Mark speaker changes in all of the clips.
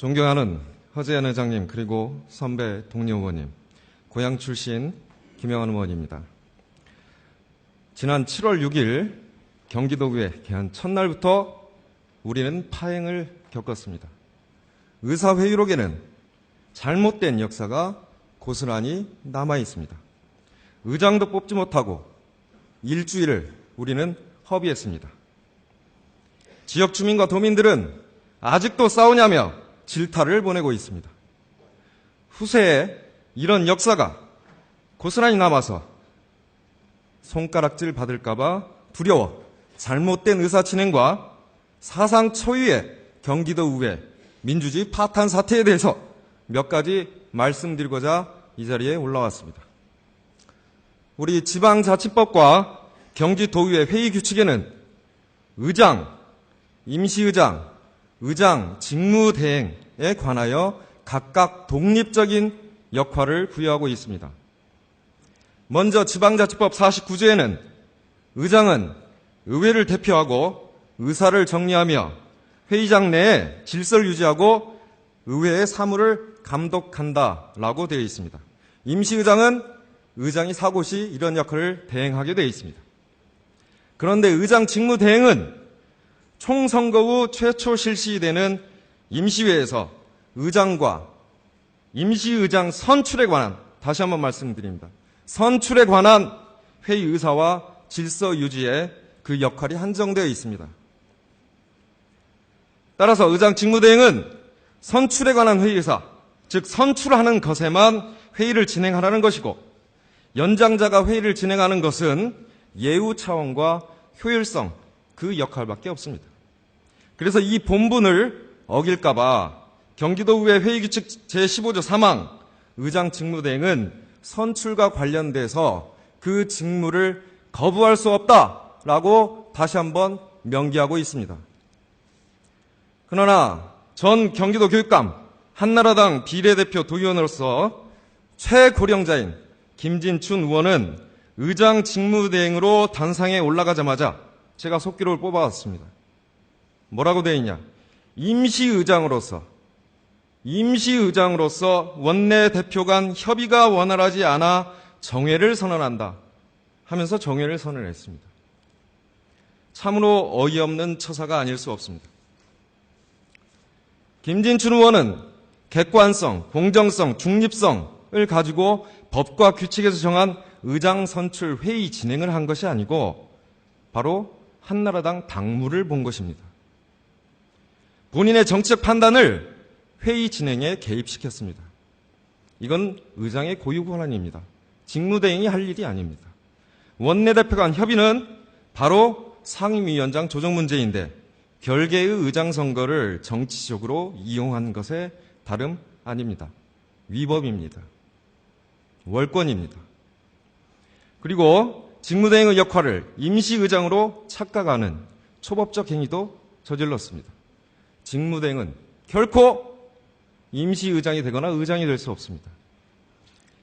Speaker 1: 존경하는 허재현 회장님 그리고 선배 동료 의원님, 고향 출신 김영환 의원입니다. 지난 7월 6일 경기도의회 개헌 첫날부터 우리는 파행을 겪었습니다. 의사회의록에는 잘못된 역사가 고스란히 남아 있습니다. 의장도 뽑지 못하고 일주일을 우리는 허비했습니다. 지역 주민과 도민들은 아직도 싸우냐며 질타를 보내고 있습니다. 후세에 이런 역사가 고스란히 남아서 손가락질 받을까봐 두려워 잘못된 의사진행과 사상 초유의 경기도 의회 민주주의 파탄 사태에 대해서 몇 가지 말씀드리고자 이 자리에 올라왔습니다. 우리 지방자치법과 경기도의회 회의 규칙에는 의장, 임시의장, 의장 직무대행에 관하여 각각 독립적인 역할을 부여하고 있습니다. 먼저 지방자치법 49조에는 의장은 의회를 대표하고 의사를 정리하며 회의장 내에 질서를 유지하고 의회의 사무를 감독한다라고 되어 있습니다. 임시의장은 의장이 사고 시 이런 역할을 대행하게 되어 있습니다. 그런데 의장 직무대행은 총선거 후 최초 실시되는 임시회에서 의장과 임시의장 선출에 관한, 다시 한번 말씀드립니다. 선출에 관한 회의 의사와 질서 유지에 그 역할이 한정되어 있습니다. 따라서 의장 직무대행은 선출에 관한 회의 의사, 즉 선출하는 것에만 회의를 진행하라는 것이고, 연장자가 회의를 진행하는 것은 예우 차원과 효율성, 그 역할밖에 없습니다. 그래서 이 본분을 어길까봐 경기도의회 회의규칙 제15조 3항 의장 직무대행은 선출과 관련돼서 그 직무를 거부할 수 없다라고 다시 한번 명기하고 있습니다. 그러나 전 경기도 교육감 한나라당 비례대표 도의원으로서 최고령자인 김진춘 의원은 의장 직무대행으로 단상에 올라가자마자 제가 속기록을 뽑아왔습니다. 뭐라고 되어 있냐? 임시의장으로서 원내대표 간 협의가 원활하지 않아 정회를 선언한다 하면서 정회를 선언했습니다. 참으로 어이없는 처사가 아닐 수 없습니다. 김진춘 의원은 객관성, 공정성, 중립성을 가지고 법과 규칙에서 정한 의장 선출 회의 진행을 한 것이 아니고 바로 한나라당 당무를 본 것입니다. 본인의 정치적 판단을 회의 진행에 개입시켰습니다. 이건 의장의 고유 권한입니다. 직무대행이 할 일이 아닙니다. 원내대표 간 협의는 바로 상임위원장 조정 문제인데 별개의 의장 선거를 정치적으로 이용한 것에 다름 아닙니다. 위법입니다. 월권입니다. 그리고 직무대행의 역할을 임시의장으로 착각하는 초법적 행위도 저질렀습니다. 직무대행은 결코 임시의장이 되거나 의장이 될 수 없습니다.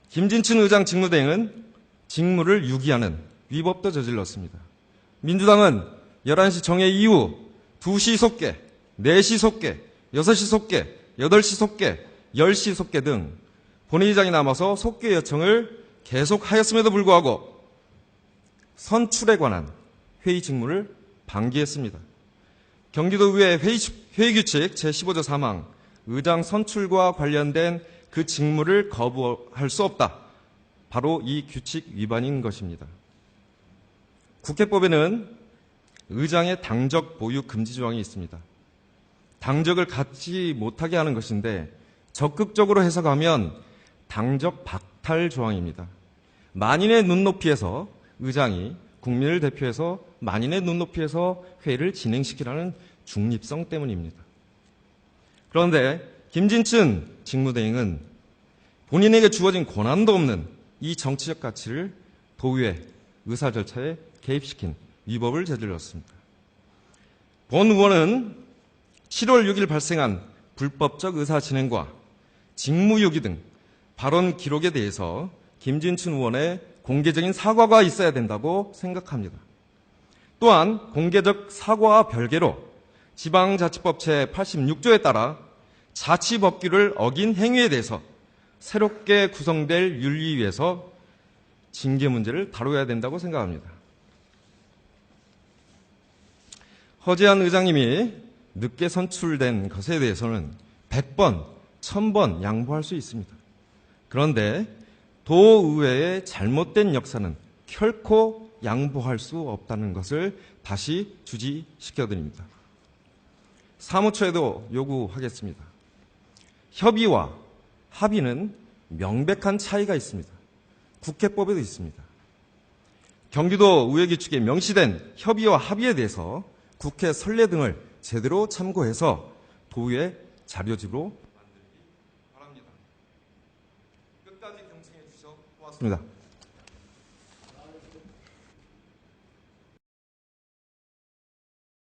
Speaker 1: 김진춘 의장 직무대행은 직무를 유기하는 위법도 저질렀습니다. 민주당은 11시 정회 이후 2시 속개, 4시 속개, 6시 속개, 8시 속개, 10시 속개 등 본회의장이 남아서 속개 요청을 계속하였음에도 불구하고 선출에 관한 회의 직무를 방기했습니다. 경기도의회 회의규칙 제15조 3항 의장 선출과 관련된 그 직무를 거부할 수 없다. 바로 이 규칙 위반인 것입니다. 국회법에는 의장의 당적 보유 금지 조항이 있습니다. 당적을 갖지 못하게 하는 것인데 적극적으로 해석하면 당적 박탈 조항입니다. 만인의 눈높이에서 의장이 국민을 대표해서 만인의 눈높이에서 회의를 진행시키라는 중립성 때문입니다. 그런데 김진춘 직무대행은 본인에게 주어진 권한도 없는 이 정치적 가치를 도의회 의사 절차에 개입시킨 위법을 저질렀습니다. 본 의원은 7월 6일 발생한 불법적 의사 진행과 직무유기 등 발언 기록에 대해서 김진춘 의원의 공개적인 사과가 있어야 된다고 생각합니다. 또한 공개적 사과와 별개로 지방자치법 제86조에 따라 자치법규를 어긴 행위에 대해서 새롭게 구성될 윤리위에서 징계 문제를 다뤄야 된다고 생각합니다. 허재한 의장님이 늦게 선출된 것에 대해서는 100번, 1000번 양보할 수 있습니다. 그런데 도의회의 잘못된 역사는 결코 양보할 수 없다는 것을 다시 주지시켜드립니다. 사무처에도 요구하겠습니다. 협의와 합의는 명백한 차이가 있습니다. 국회법에도 있습니다. 경기도 의회규칙에 명시된 협의와 합의에 대해서 국회 선례 등을 제대로 참고해서 도의회 자료집으로 만들기 바랍니다. 끝까지 경청해 주셔서 고맙습니다.